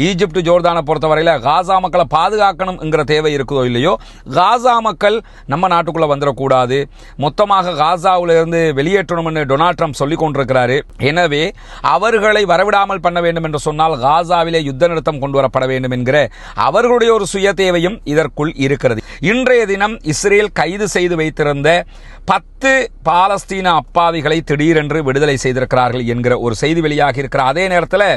Egypt ஜோர்தானை பொறுத்தவரையில் காசா மக்களை பாதுகாக்கணுங்கிற தேவை இருக்குதோ இல்லையோ, காசா மக்கள் நம்ம நாட்டுக்குள்ள வந்துடக்கூடாது, மொத்தமாக காசாவில் இருந்து வெளியேற்றணும்னு டொனால்ட் ட்ரம்ப் சொல்லிக் கொண்டிருக்கிறாரு. எனவே அவர்களை வரவிடாமல் பண்ண வேண்டும் என்று சொன்னால் காசாவிலே யுத்த நிறுத்தம் கொண்டு வரப்பட வேண்டும் என்கிற அவர்களுடைய ஒரு சுய தேவையும் இதற்குள் இருக்கிறது. இன்றைய தினம் இஸ்ரேல் கைது செய்து வைத்திருந்த 10 பாலஸ்தீன அப்பாவிகளை திடீரென்று விடுதலை செய்திருக்கிறார்கள் என்கிற ஒரு செய்தி வெளியாகி இருக்கிற அதே நேரத்தில்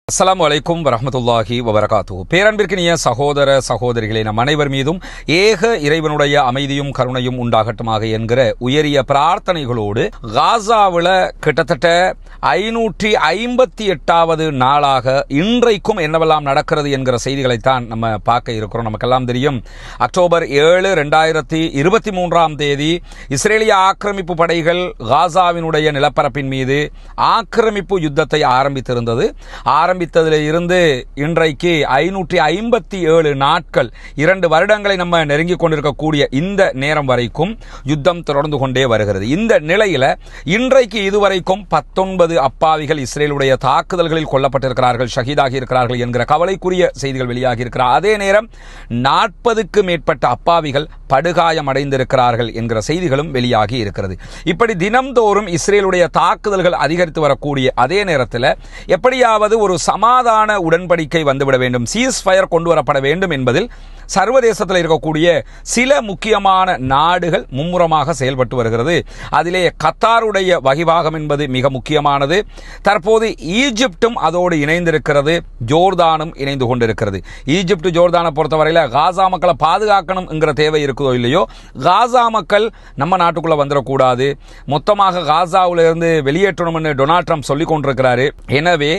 அஸ்ஸலாமு அலைக்கும் வரஹ்மத்துல்லாஹி வபரகாத்துஹு. பேரன்பிற்கினிய சகோதர சகோதரிகளே, நம் அனைவர் மீதும் ஏக இறைவனுடைய அமைதியும் கருணையும் உண்டாகட்டுமாக என்கிற உயரிய பிரார்த்தனைகளோடு காசாவில் கிட்டத்தட்ட 558வது நாளாக இன்றைக்கும் என்னவெல்லாம் நடக்கிறது என்கிற செய்திகளைத்தான் நம்ம பார்க்க இருக்கிறோம். நமக்கெல்லாம் தெரியும், அக்டோபர் 7, 2023 இஸ்ரேலிய ஆக்கிரமிப்பு படைகள் காசாவினுடைய நிலப்பரப்பின் மீது ஆக்கிரமிப்பு யுத்தத்தை ஆரம்பித்திருந்தது. ஆரம்பித்ததில் இருந்து இன்றைக்கு 557 நாட்கள், 2 வருடங்களை நம்ம நெருங்கிக் கொண்டிருக்கக்கூடிய இந்த நேரம் வரைக்கும் யுத்தம் தொடர்ந்து கொண்டே வருகிறது. இந்த நிலையில இன்றைக்கு இதுவரைக்கும் 19 அப்பாவிகள் இஸ்ரேலுடைய தாக்குதல்களில் கொல்லப்பட்டிருக்கிறார்கள், ஷஹீதாகி இருக்கிறார்கள் என்கிற கவலைக்குரிய செய்திகள் வெளியாகி இருக்கிறார். அதே நேரம் 40க்கு மேற்பட்ட அப்பாவிகள் படுகாயம் அடைந்திருக்கிறார்கள் என்கிற செய்திகளும் வெளியாகி இருக்கிறது. இப்படி தினம்தோறும் இஸ்ரேலுடைய தாக்குதல்கள் அதிகரித்து வரக்கூடிய அதே நேரத்தில் எப்படியாவது ஒரு சமாதான உடன்படிக்கை வந்துவிட வேண்டும், சீஸ் ஃபயர் கொண்டு வரப்பட வேண்டும் என்பதில் சர்வதேசத்தில் இருக்கக்கூடிய சில முக்கியமான நாடுகள் மும்முரமாக செயல்பட்டு வருகிறது. அதிலே கத்தாருடைய வகிபாகம் என்பது மிக முக்கியமானது. தற்போது ஈஜிப்டும் அதோடு இணைந்திருக்கிறது, ஜோர்தானும் இணைந்து கொண்டிருக்கிறது. ஈஜிப்ட் ஜோர்தானை பொறுத்தவரையில் காசா மக்களை பாதுகாக்கணுங்கிற தேவை இருக்குதோ இல்லையோ, காசா மக்கள் நம்ம நாட்டுக்குள்ள வந்துடக்கூடாது, மொத்தமாக காசாவில் இருந்து வெளியேற்றணும்னு டொனால்ட் ட்ரம்ப் சொல்லிக் கொண்டிருக்கிறாரு. எனவே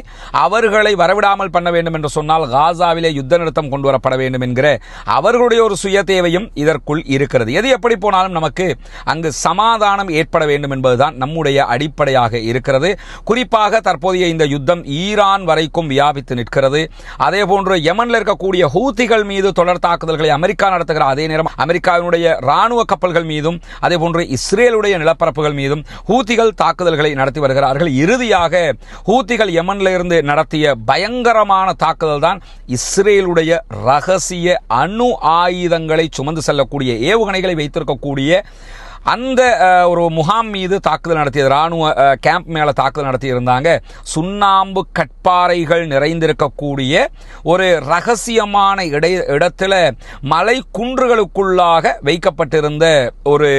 அவர்களை வரவிடாமல் பண்ண வேண்டும் என்று சொன்னால் காசாவிலே யுத்த நிறுத்தம் கொண்டு வரப்பட வேண்டும் என்கிற அவர்களுடைய ஒரு சுய தேவையும் இதற்குள் இருக்கிறது. எது எப்படி போனாலும் நமக்கு அங்கு சமாதானம் ஏற்பட வேண்டும் என்பதுதான் நம்முடைய அடிப்படையாக இருக்கிறது. குறிப்பாக தற்போதைய இந்த யுத்தம் ஈரான் வரைக்கும் வியாபித்து நிற்கிறது. அதே போன்று யமன்ல இருக்கக்கூடிய ஹூத்திகள் மீது தொடர் தாக்குதல்களை அமெரிக்கா நடத்துகிற அதே நேரம் அமெரிக்காவினுடைய ராணுவ கப்பல்கள் மீதும் அதே போன்று இஸ்ரேலுடைய நிலப்பரப்புகள் மீதும் ஹூத்திகள் தாக்குதல்களை நடத்தி வருகிறார்கள். இறுதியாக ஹூத்திகள் யமன்ல இருந்து நடத்திய பயங்கரமான தாக்குதல் தான் இஸ்ரேலுடைய ரகசிய அணு ஆயுதங்களை சுமந்து செல்லக்கூடிய ஏவுகணைகளை வைத்திருக்கக்கூடிய அந்த ஒரு முகாம் மீது தாக்குதல் நடத்தியது. ராணுவ கேம்ப் மேல தாக்குதல் நடத்தி இருந்தாங்க. சுண்ணாம்பு கட்பாறைகள் நிறைந்திருக்கக்கூடிய ஒரு ரகசியமான இடத்துல மலை குன்றுகளுக்குள்ளாக வைக்கப்பட்டிருந்த ஒரு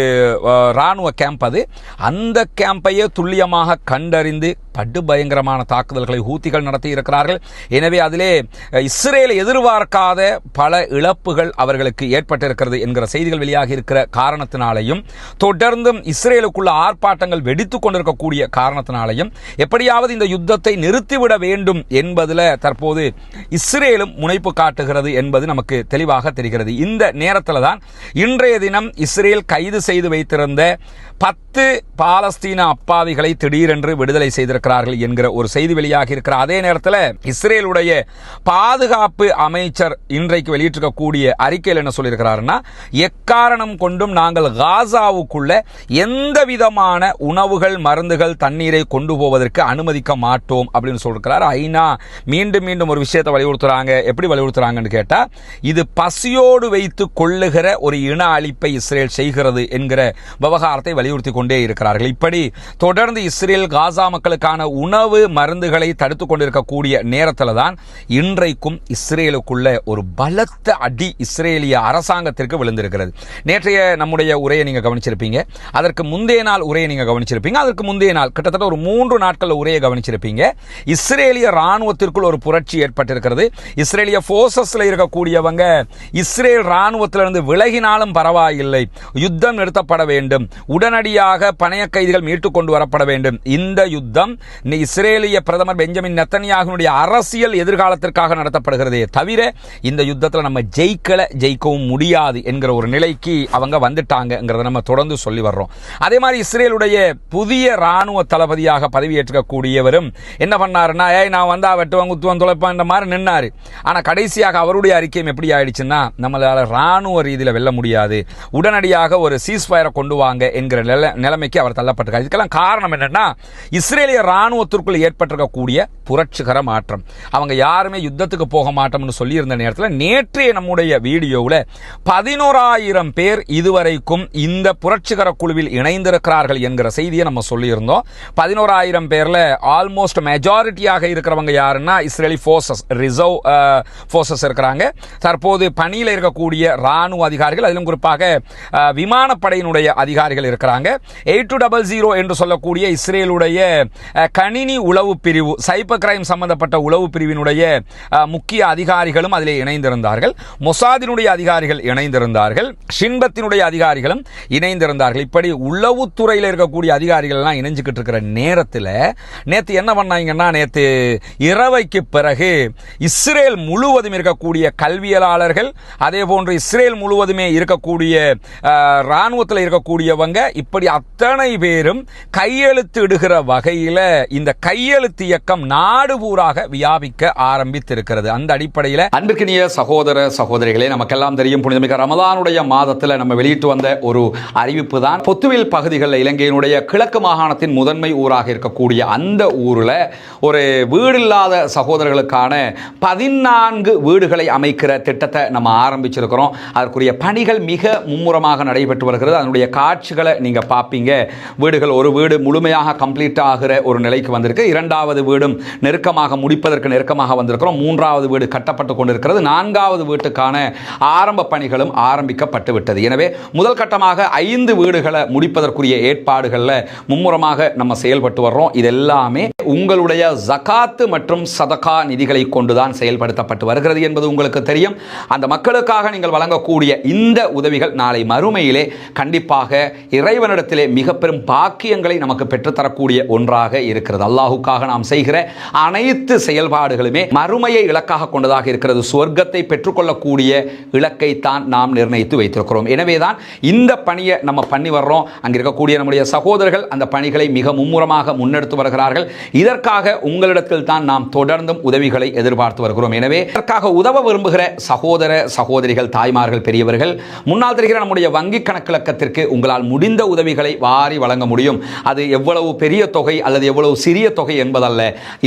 ராணுவ கேம்ப் அது. அந்த கேம்பையே துல்லியமாக கண்டறிந்து படு பயங்கரமான தாக்குதல்களை ஹூத்திகள் நடத்தி இருக்கிறார்கள். எனவே அதிலே இஸ்ரேல் எதிர்பார்க்காத பல இழப்புகள் அவர்களுக்கு ஏற்பட்டிருக்கிறது என்கிற செய்திகள் வெளியாகி இருக்கிற காரணத்தினாலையும் தொடர்ந்தும் இஸ்ரேலுக்குள்ள ஆர்ப்பாட்டங்கள் வெடித்துக் கொண்டிருக்கக்கூடிய காரணத்தினாலையும் எப்படியாவது இந்த யுத்தத்தை நிறுத்திவிட வேண்டும் என்பதில் தற்போது இஸ்ரேலும் முனைப்பு காட்டுகிறது என்பது நமக்கு தெளிவாக தெரிகிறது. இந்த நேரத்தில் தான் இன்றைய தினம் இஸ்ரேல் கைது செய்து வைத்திருந்த 10 பாலஸ்தீன அப்பாவிகளை திடீரென்று விடுதலை செய்திருக்கிறார்கள் என்கிற ஒரு செய்தி வெளியாகி இருக்கிற அதே நேரத்தில் இஸ்ரேலுடைய பாதுகாப்பு அமைச்சர் இன்றைக்கு வெளியிட்டிருக்கக்கூடிய அறிக்கையில் என்ன சொல்லியிருக்கிறாருன்னா, எக்காரணம் கொண்டும் நாங்கள் காசாவுக்குள்ள எந்த விதமான உணவுகள், மருந்துகள், தண்ணீரை கொண்டு போவதற்கு அனுமதிக்க மாட்டோம் அப்படின்னு சொல்லிருக்கிறார். ஐநா மீண்டும் மீண்டும் ஒரு விஷயத்தை வலியுறுத்துறாங்க. எப்படி வலியுறுத்துறாங்கன்னு கேட்டா, இது பசியோடு வைத்து கொள்ளுகிற ஒரு இன அழிப்பை இஸ்ரேல் செய்கிறது என்கிற விவகாரத்தை வலியுறுத்தி கொண்டே இருக்கிறார்கள். இப்படி தொடர்ந்து இஸ்ரேல் காசா மக்களுக்கான உணவு, மருந்துகளை தடுத்துக் கொண்டிருக்கக்கூடிய நேரத்தில் தான் இன்றைக்கும் இஸ்ரேலுக்குள்ள ஒரு பலத்த அடி இஸ்ரேலிய அரசாங்கத்திற்கு விழுந்திருக்கிறது. நேற்றைய நம்முடைய உரையை நீங்க கவனிச்சிருப்பீங்க, அதற்கு முந்தைய நாள் உரையை நீங்க கவனிச்சிருப்பீங்க, அதற்கு முந்தைய நாள் கிட்டத்தட்ட ஒரு 3 நாட்கள் உரையை கவனிச்சிருப்பீங்க. இஸ்ரேலிய ராணுவத்திற்குள் ஒரு புரட்சி ஏற்பட்டிருக்கிறது. இஸ்ரேலிய போர்சஸ்ல இருக்கக்கூடியவங்க இஸ்ரேல் ராணுவத்திலிருந்து விலகினாலும் பரவாயில்லை, யுத்தம் நிறுத்தப்பட வேண்டும், உடனடியாக பணைய கைதிகள் மீட்டுக் கொண்டு வரப்பட வேண்டும், இந்த யுத்தம் இஸ்ரேலிய பிரதமர் பெஞ்சமின் நெத்தன்யாகுனுடைய அரசியல் எதிர்காலத்திற்காக நடத்தப்படுகிறதே தவிர இந்த யுத்தத்தில் நம்ம ஜெயிக்கவும் முடியாது என்கிற ஒரு நிலைக்கு அவங்க வந்துட்டாங்கிறத நம்ம தொடர்ந்து சொல்லி வர்றோம். அதே மாதிரி இஸ்ரேலுடைய புதிய ராணுவ தளபதியாக பதவியேற்கக்கூடியவரும் என்ன பண்ணாருன்னா, நான் வந்தா வெட்டுவாங்க குத்துவான் தொலைப்பான் இந்த மாதிரி நின்னாரு. ஆனா கடைசியாக அவருடைய அறிக்கையும் எப்படி ஆயிடுச்சுன்னா, நம்மளால ராணுவ ரீதியில் வெல்ல முடியாது, உடனடியாக ஒரு சீஸ்ஃபயரை கொண்டு வாங்க என்கிற நிலைமைக்கு அவர் தள்ளப்பட்டிருக்கார். இதுக்கெல்லாம் காரணம் என்னன்னா, இஸ்ரேலிய ராணுவத்திற்குள் ஏற்பட்டிருக்கக்கூடிய புரட்சிகர மாற்றம். அவங்க யாருமே யுத்தத்துக்கு போக மாட்டோம்னு சொல்லி இருந்த நேரத்தில் நேற்றைய நம்முடைய வீடியோவில் 11,000 பேர் இதுவரைக்கும் இந்த புரட்சிகர குழுவில் இணைந்திருக்கிறார்கள் என்கிற செய்தியை நம்ம சொல்லியிருந்தோம். 11,000 பேர்ல ஆல்மோஸ்ட் மெஜாரிட்டியாக இருக்கிறவங்க யாருன்னா இஸ்ரேலி போர்சஸ், ரிசர்வ் போர்சஸ் இருக்கிறாங்க. தற்போது பணியில் இருக்கக்கூடிய ராணுவ அதிகாரிகள், அதிலும் குறிப்பாக விமானப்படையினுடைய அதிகாரிகள் இருக்கிறாங்க. 8200 என்று சொல்லக்கூடிய இஸ்ரேலுடைய கணினி உளவு பிரிவு, சைபர் கிரைம் சம்பந்தப்பட்ட உளவு பிரிவினுடைய முக்கிய அதிகாரிகளும் அதிலே இணைந்திருந்தார்கள். மொசாதினுடைய அதிகாரிகள் இணைந்திருந்தார்கள். ஷின்பத்தினுடைய அதிகாரிகளும் இணைந்திருந்தார்கள். இப்படி உளவுத்துறையில் இருக்கக்கூடிய அதிகாரிகள் எல்லாம் இணைஞ்சுக்கிட்டு இருக்கிற நேரத்தில் நேற்று என்ன பண்ணாங்கன்னா, நேற்று இரவைக்கு பிறகு இஸ்ரேல் முழுவதும் இருக்கக்கூடிய கல்வியலாளர்கள், அதே போன்று இஸ்ரேல் முழுவதுமே இருக்கக்கூடிய ராணுவத்தில் இருக்கக்கூடியவங்க, இப்படி அத்தனை பேரும் கையெழுத்து இடுகிற வகையில் இந்த கையெழுத்து இயக்கம் நாடு பூராக வியாபிக்க ஆரம்பித்திருக்கிறது. அந்த அடிப்படையில் அன்பிற்கினிய சகோதர சகோதரிகளே, நமக்கெல்லாம் தெரியும், புனிதமிக்க ரமலானுடைய மாதத்தில் நம்ம வெளியிட்டு வந்த ஒரு அறிவிப்பு தான், பொத்துவில் பகுதிகளில் இலங்கையினுடைய கிழக்கு மாகாணத்தின் முதன்மை ஊராக இருக்கக்கூடிய அந்த ஊரில் ஒரு வீடு இல்லாத சகோதரர்களுக்கான 14 வீடுகளை அமைக்கிற திட்டத்தை நம்ம ஆரம்பிச்சிருக்கிறோம். அதற்குரிய பணிகள் மிக மும்முரமாக நடைபெற்று வருகிறது. அதனுடைய காட்சிகளை நீங்க பார்ப்பீங்க. வீடுகள், ஒரு வீடு முழுமையாக கம்ப்ளீட் ஆகிற ஒரு நிலைக்கு வந்திருக்கு. இரண்டாவது வீடும் நெருக்கமாக முடிப்பதற்கு நெருக்கமாக வந்திருக்கிறோம். மூன்றாவது வீடு கட்டப்பட்டு கொண்டிருக்கிறது. 4வது வீட்டுக்கான ஆரம்ப பணிகளும் ஆரம்பிக்கப்பட்டு விட்டது. எனவே முதல் கட்டமாக 5 வீடுகளை முடிப்பதற்குரிய ஏற்பாடுகளில் மும்முரமாக நம்ம செயல்பட்டு வர்றோம். இதெல்லாமே உங்களுடைய ஜகாத்து மற்றும் சதகா நிதிகளை கொண்டுதான் செயல்படுத்தப்பட்டு வருகிறது என்பது உங்களுக்கு தெரியும். அந்த மக்களுக்காக நீங்கள் வழங்கக்கூடிய இந்த உதவிகள் நாளை மறுமையிலே கண்டிப்பாக இறைவனிடத்திலே மிக பெரும் பாக்கியங்களை நமக்கு பெற்றுத்தரக்கூடிய ஒன்றாக இருக்கிறது. அல்லாஹுக்காக நாம் செய்கிற அனைத்து செயல்பாடுகளுமே மறுமையை இலக்காக கொண்டதாக இருக்கிறது. சொர்க்கத்தை பெற்றுக்கொள்ளக்கூடிய இலக்கை தான் நாம் நிர்ணயித்து வைத்திருக்கிறோம். எனவேதான் இந்த பணியை நம்ம பண்ணி வர்றோம். அங்கே இருக்கக்கூடிய நம்முடைய சகோதரர்கள் அந்த பணிகளை மிக மும்முரமாக முன்னெடுத்து வருகிறார்கள். இதற்காக உங்களிடத்தில் தான் நாம் தொடர்ந்தும் உதவிகளை எதிர்பார்த்து வருகிறோம். எனவே இதற்காக உதவ விரும்புகிற சகோதர சகோதரிகள், தாய்மார்கள், பெரியவர்கள், முன்னால் தெரிகிற நம்முடைய வங்கி கணக்கிலக்கத்திற்கு உங்களால் முடிந்த உதவிகளை வாரி வழங்க முடியும். அது எவ்வளவு பெரிய தொகை அல்லது எவ்வளவு சிறிய தொகை என்பதல்ல,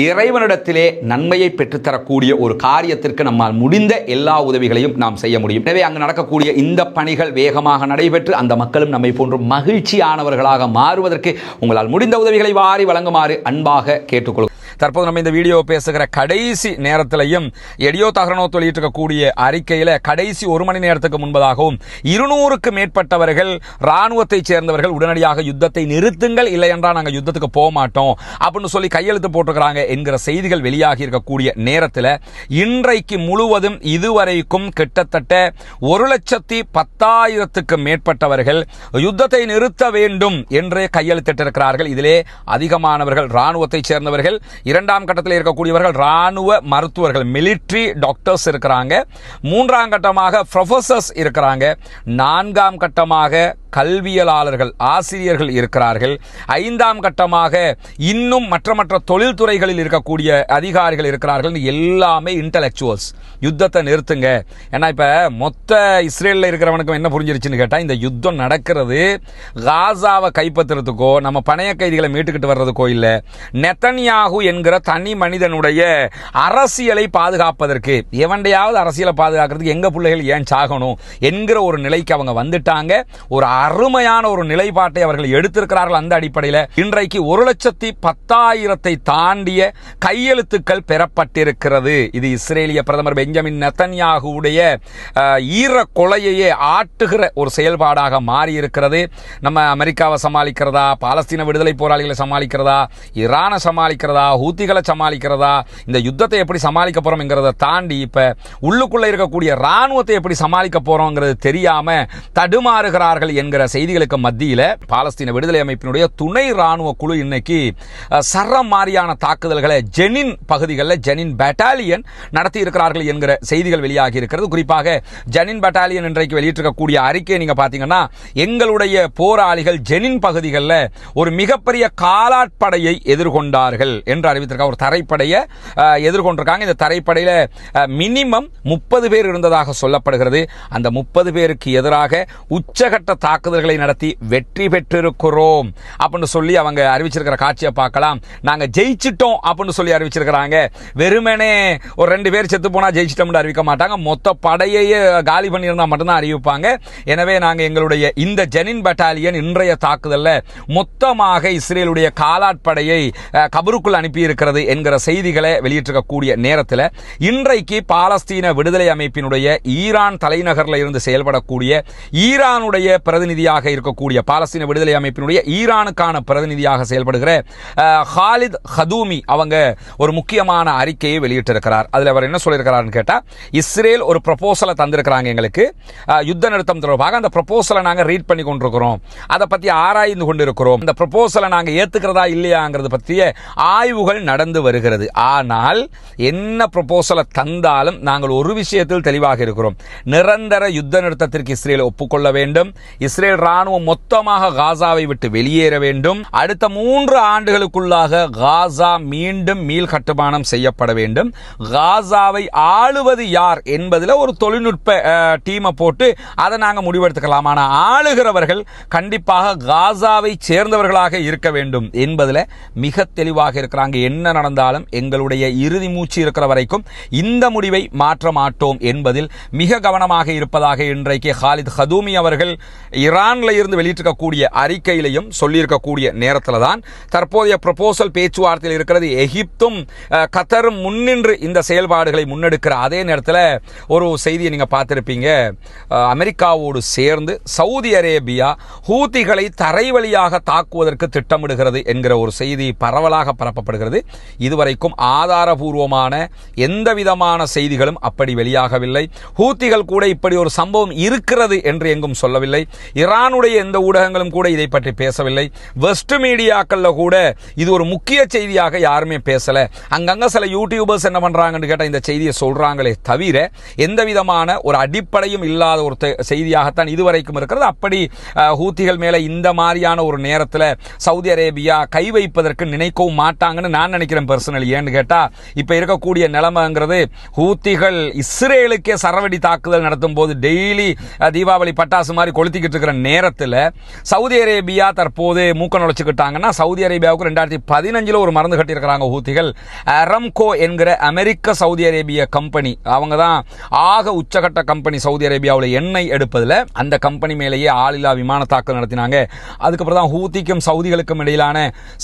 இறைவனிடத்திலே நன்மையை பெற்றுத்தரக்கூடிய ஒரு காரியத்திற்கு நம்மால் முடிந்த எல்லா உதவிகளையும் நாம் செய்ய முடியும். எனவே அங்கு நடக்கக்கூடிய இந்த பணிகள் வேகமாக நடைபெற்று அந்த மக்களும் நம்மை போன்ற மகிழ்ச்சியானவர்களாக மாறுவதற்கு உங்களால் முடிந்த உதவிகளை வாரி வழங்குமாறு அன்பாக கேட்டுக்கொள்கிறோம். தற்போது நம்ம இந்த வீடியோ பேசுகிற கடைசி நேரத்திலையும் எடியோ தகரனோத் வெளியிட்டிருக்கக்கூடிய அறிக்கையில் கடைசி 1 மணி நேரத்துக்கு முன்பதாகவும் 200க்கு மேற்பட்டவர்கள் ராணுவத்தைச் சேர்ந்தவர்கள் உடனடியாக யுத்தத்தை நிறுத்துங்கள், இல்லை என்றால் நாங்கள் யுத்தத்துக்கு போக மாட்டோம் அப்படின்னு சொல்லி கையெழுத்து போட்டிருக்கிறாங்க என்கிற செய்திகள் வெளியாகி இருக்கக்கூடிய நேரத்தில் இன்றைக்கு முழுவதும் இதுவரைக்கும் கிட்டத்தட்ட 1,10,000க்கு மேற்பட்டவர்கள் யுத்தத்தை நிறுத்த வேண்டும் என்று கையெழுத்திட்டிருக்கிறார்கள். இதிலே அதிகமானவர்கள் ராணுவத்தைச் சேர்ந்தவர்கள், 2ஆம் கட்டத்தில் இருக்கக்கூடியவர்கள் ராணுவ மருத்துவர்கள், மிலிட்டரி டாக்டர்ஸ் இருக்கிறாங்க, 3ஆம் கட்டமாக ப்ரொஃபசர்ஸ் இருக்கிறாங்க, 4ஆம் கட்டமாக கல்வியலாளர்கள், ஆசிரியர்கள் இருக்கிறார்கள், 5ஆம் கட்டமாக இன்னும் மற்ற தொழில்துறைகளில் இருக்கக்கூடிய அதிகாரிகள் இருக்கிறார்கள். எல்லாமே இன்டலெக்சுவல்ஸ். யுத்தத்தை நிறுத்துங்க. ஏன்னா இப்ப மொத்த இஸ்ரேலில் இருக்கிறவனுக்கு என்ன புரிஞ்சிருச்சுன்னு கேட்டா, இந்த யுத்தம் நடக்கிறது காசாவை கைப்பற்றுறதுக்கோ நம்ம பணைய கைதிகளை மீட்டுக்கிட்டு வர்றதுக்கோ இல்ல, நெத்தன்யாகு என்கிற தனி மனிதனுடைய அரசியலை பாதுகாப்பதற்கு, எவண்டையாவது அரசியலை பாதுகாக்கிறதுக்கு எங்க பிள்ளைகள் ஏன் சாகணும் என்கிற ஒரு நிலைக்கு அவங்க வந்துட்டாங்க. ஒரு அருமையான ஒரு நிலைப்பாட்டை அவர்கள் எடுத்திருக்கிறார்கள். அந்த அடிப்படையில் இன்றைக்கு 1,10,000 தாண்டிய கையெழுத்துக்கள் பெறப்பட்டிருக்கிறது. இது இஸ்ரேலிய பிரதமர் பெஞ்சமின் நெத்தன்யாகுவுடைய ஈர கொலையையே ஆட்டுகிற ஒரு செயல்பாடாக மாறி இருக்கிறது. நம்ம அமெரிக்காவை சமாளிக்கிறதா, பாலஸ்தீன விடுதலை போராளிகளை சமாளிக்கிறதா, ஈரானை சமாளிக்கிறதா, ஹூத்திகளை சமாளிக்கிறதா, இந்த யுத்தத்தை எப்படி சமாளிக்க போறோம்ங்கிறத தாண்டி இப்ப உள்ளுக்குள்ள இருக்கக்கூடிய ராணுவத்தை எப்படி சமாளிக்க போறோம்ங்கிறது தெரியாம தடுமாறுகிறார்கள் என்கிற என்கிற செய்திகளுக்கு மத்தியில் பாலஸ்தீன விடுதலை அமைப்பினுடைய துணை ராணுவ குழு இன்னைக்கு சரமாரியான தாக்குதல்களை ஜெனின் பகுதிகளில் ஜெனின் பட்டாலியன் நடத்தி இருக்கிறார்கள் என்கிற செய்திகள் வெளியாகி இருக்கிறது. குறிப்பாக ஜெனின் பட்டாலியன் இன்றைக்கு வெளியிட்டிருக்கக்கூடிய அறிக்கை நீங்க பாத்தீங்கன்னா, எங்களுடைய போராளிகள் ஜெனின் பகுதிகளில் ஒரு மிகப்பெரிய காலாட்படையை எதிர்கொண்டார்கள் என்று அறிவித்திருக்காங்க. ஒரு தரைப்படையை எதிர்கொண்டிருக்காங்க. இந்த தரைப்படையில் மினிமம் 30 பேர் இருந்ததாக சொல்லப்படுகிறது. அந்த 30 பேருக்கு எதிராக உச்சகட்ட தாக்குதல்களை நடத்தி வெற்றி பெற்றிருக்கிறோம் அப்படின்னு சொல்லி அவங்க அறிவிச்சிருக்கிற காட்சியை பார்க்கலாம். நாங்க ஜெயிச்சிட்டோம் அப்படின்னு சொல்லி அறிவிச்சிருக்கிறாங்க. வெறுமனே ஒரு 2 பேர் செத்து போனா ஜெயிச்சிட்டோம் அறிவிக்க மாட்டாங்க. மொத்த படையையே காலி பண்ணியிருந்தா மட்டும்தான் அறிவிப்பாங்க. எனவே நாங்கள் எங்களுடைய இந்த ஜெனின் பட்டாலியன் இன்றைய தாக்குதலில் மொத்தமாக இஸ்ரேலுடைய காலாட்படையை கபருக்குள் அனுப்பி இருக்கிறது என்கிற செய்திகளை வெளியிட்டிருக்கக்கூடிய நேரத்தில் இன்றைக்கு பாலஸ்தீன விடுதலை அமைப்பினுடைய ஈரான் தலைநகரில் இருந்து செயல்படக்கூடிய ஈரானுடைய பிரதிநிதியாக இருக்கக்கூடிய பாலஸ்தீன விடுதலை அமைப்பினுடைய ஈரானுக்கான பிரதிநிதியாக செயல்படுகிற ஹாலித் ஹதூமி அவங்க ஒரு முக்கியமான அறிக்கையை வெளியிட்டிருக்கிறார். அதில் அவர் என்ன சொல்லியிருக்கிறார்னு கேட்டா, இஸ்ரேல் ஒரு ப்ரொபோசலை தந்திருக்கிறாங்க எங்களுக்கு யுத்த நிறுத்தம் தொடர்பாக. அந்த ப்ரொபோசலை நாங்கள் ரீட் பண்ணி கொண்டிருக்கிறோம், அதை பற்றி ஆராய்ந்து கொண்டிருக்கிறோம். இந்த ப்ரொபோசலை நாங்கள் ஏத்துக்கிறதா இல்லையாங்கிறது பற்றிய ஆய்வுகள் நடந்து வருகிறது. ஆனால் என்ன ப்ரொபோசலை தந்தாலும் நாங்கள் ஒரு விஷயத்தில் தெளிவாக இருக்கிறோம். நிரந்தர யுத்த நிறுத்தத்திற்கு இஸ்ரேல் ஒப்புக்கொள்ள வேண்டும். இஸ்ரேல் ராணுவம் மொத்தமாக காசாவை விட்டு வெளியேற வேண்டும். அடுத்த 3 ஆண்டுகளுக்குள்ளாக காசா மீண்டும் மீள் கட்டுமானம் செய்யப்பட வேண்டும். காசாவை ஆளுவது யார் என்பதில் ஒரு தொழில்நுட்ப டீமை போட்டு அதை நாங்கள் முடிவெடுத்துக்கலாம். ஆனால் ஆளுகிறவர்கள் கண்டிப்பாக காசாவை சேர்ந்தவர்களாக இருக்க வேண்டும் என்பதில் மிக தெளிவாக இருக்கிறாங்க. என்ன நடந்தாலும் எங்களுடைய இறுதி மூச்சு இருக்கிற வரைக்கும் இந்த முடிவை மாற்ற மாட்டோம் என்பதில் மிக கவனமாக இருப்பதாக இன்றைக்கு ஹாலித் ஹதூமி அவர்கள் ஈரான்ல இருந்து வெளியிட்டிருக்கக்கூடிய அறிக்கையிலையும் சொல்லியிருக்கக்கூடிய நேரத்தில் தான் தற்போதைய ப்ரொபோசல் பேச்சுவார்த்தையில் இருக்கிறது. எகிப்தும் கத்தரும் முன்னின்று இந்த செயல்பாடுகளை முன்னெடுக்கிற அதே நேரத்தில் ஒரு செய்தியை நீங்க பார்த்திருப்பீங்க. அமெரிக்காவோடு சேர்ந்து சவுதி அரேபியா ஹூத்திகளை தரை வழியாக தாக்குவதற்கு திட்டமிடுகிறது என்கிற ஒரு செய்தி பரவலாக பரப்பப்படுகிறது. இதுவரைக்கும் ஆதாரபூர்வமான எந்த விதமான செய்திகளும் அப்படி வெளியாகவில்லை. ஹூத்திகள் கூட இப்படி ஒரு சம்பவம் இருக்கிறது என்று எங்கும் சொல்லவில்லை. ஈரானுடைய எந்த ஊடகங்களும் கூட இதை பற்றி பேசவில்லை. வெஸ்ட் மீடியாக்கள்ல கூட இது ஒரு முக்கிய செய்தியாக யாருமே பேசல. அங்கங்க சில யூடியூபர்ஸ் என்ன பண்றாங்கன்னு கேட்ட இந்த செய்தியை சொல்றாங்களே தவிர எந்த விதமான ஒரு அடிப்படையும் இல்லாத ஒரு செய்தியாகத்தான் இதுவரைக்கும் இருக்கிறது. அப்படி ஹூத்திகள் மேல இந்த மாதிரியான ஒரு நேரத்தில் சவுதி அரேபியா கை வைப்பதற்கு நினைக்கவும் மாட்டாங்கன்னு நான் நினைக்கிறேன் பர்சனலி. ஏன்னு கேட்டா இப்ப இருக்கக்கூடிய நிலைமைங்கிறது ஹூத்திகள் இஸ்ரேலுக்கே சரவெடி தாக்குதல் நடத்தும் போது டெய்லி தீபாவளி பட்டாசு மாதிரி கொளுத்திக்கிட்டு இருக்கிற நேரத்தில் சவுதி அரேபியா தற்போது மூக்க நுழைச்சுக்கிட்டாங்கன்னா, சவுதி அரேபியாவுக்கு 2015 ஒரு மருந்து கட்டியிருக்கிறாங்க ஹூத்திகள். அரம்கோ என்கிற அமெரிக்க சவுதி அரேபிய கம்பெனி, அவங்க தான் ஆக உச்சகட்ட கம்பெனி சவுதி அரேபியாவில் எண்ணெய் எடுப்பதில். அந்த கம்பெனி மேலேயே ஆளில்லா விமான தாக்குதல் நடத்தினாங்க. அதுக்கப்புறம் தான் ஹூத்திக்கும் சவுதிகளுக்கும் இடையிலான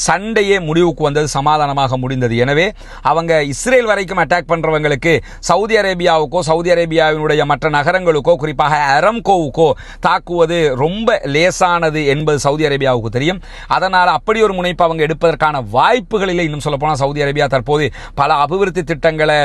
சண்டையே முடிவுக்கு வந்தது, சமாதானமாக முடிந்தது. எனவே அவங்க இஸ்ரேல் வரைக்கும் அட்டாக் பண்றவங்களுக்கு சவுதி அரேபியாவுக்கோ சவுதி அரேபியாவினுடைய மற்ற நகரங்களுக்கோ குறிப்பாக அரம்கோவுக்கோ தாக்குவது ரொம்ப லேசானது என்பது சவுதி அரேபியாவுக்கு தெரியும். அதனால் அப்படி ஒரு முனைப்பு அவங்க எடுப்பதற்கான வாய்ப்புகள் இல்லை. இன்னும் சொல்ல போனால் சவுதி அரேபியா தற்போது பல அபிவிருத்தி திட்டங்களை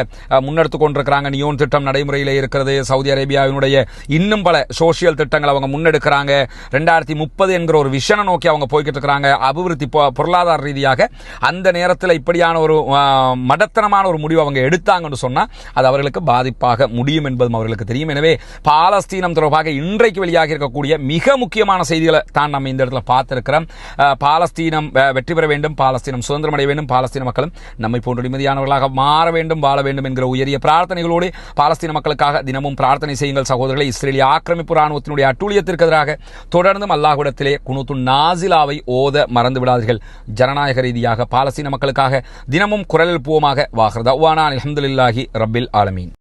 முன்னெடுத்துக் கொண்டிருக்கிறாங்க. நியோன் திட்டம் நடைமுறையில் இருக்கிறது. சவுதி அரேபியாவினுடைய இன்னும் பல சோசியல் திட்டங்களை அவங்க முன்னெடுக்கிறாங்க. 2030 என்கிற ஒரு விஷனை நோக்கி அவங்க போய்கிட்டு இருக்கிறாங்க அபிவிருத்தி பொருளாதார ரீதியாக. அந்த நேரத்தில் இப்படியான ஒரு மடத்தனமான ஒரு முடிவு அவங்க எடுத்தாங்கன்னு சொன்னா அது அவர்களுக்கு பாதிப்பாக முடியும் என்பதும் அவர்களுக்கு தெரியும். எனவே பாலஸ்தீனம் தொடர்பாக இன்றைக்கு வெளியாக இருக்கக்கூடிய மிக முக்கியமான செய்திகளை தான் நம்ம இந்த இடத்துல பார்த்திருக்கிறோம். பாலஸ்தீனம் வெற்றி பெற வேண்டும், பாலஸ்தீனம் சுதந்திரம் அடைய வேண்டும், பாலஸ்தீன மக்களும் நம்மை போன்ற நிம்மதியானவர்களாக மாற வேண்டும், வாழ வேண்டும் என்கிற உயரிய பிரார்த்தனைகளோடு பாலஸ்தீன மக்களுக்காக தினமும் பிரார்த்தனை செய்யுங்கள் சகோதரர்களை. இஸ்ரேலிய ஆக்கிரமிப்பு ராணுவத்தினுடைய அட்டூழியத்திற்கு எதிராக தொடர்ந்தும் அல்லாஹ்விடத்திலே குனூத்து நாசிலாவை ஓத மறந்து விடாதீர்கள். ஜனநாயக ரீதியாக பாலஸ்தீன மக்களுக்காக தினமும் குரல் எழுப்புவோமாக. வாஹ்ர் தஅவானா அல்ஹம்துலில்லாஹி ரப்பில் ஆலமீன்.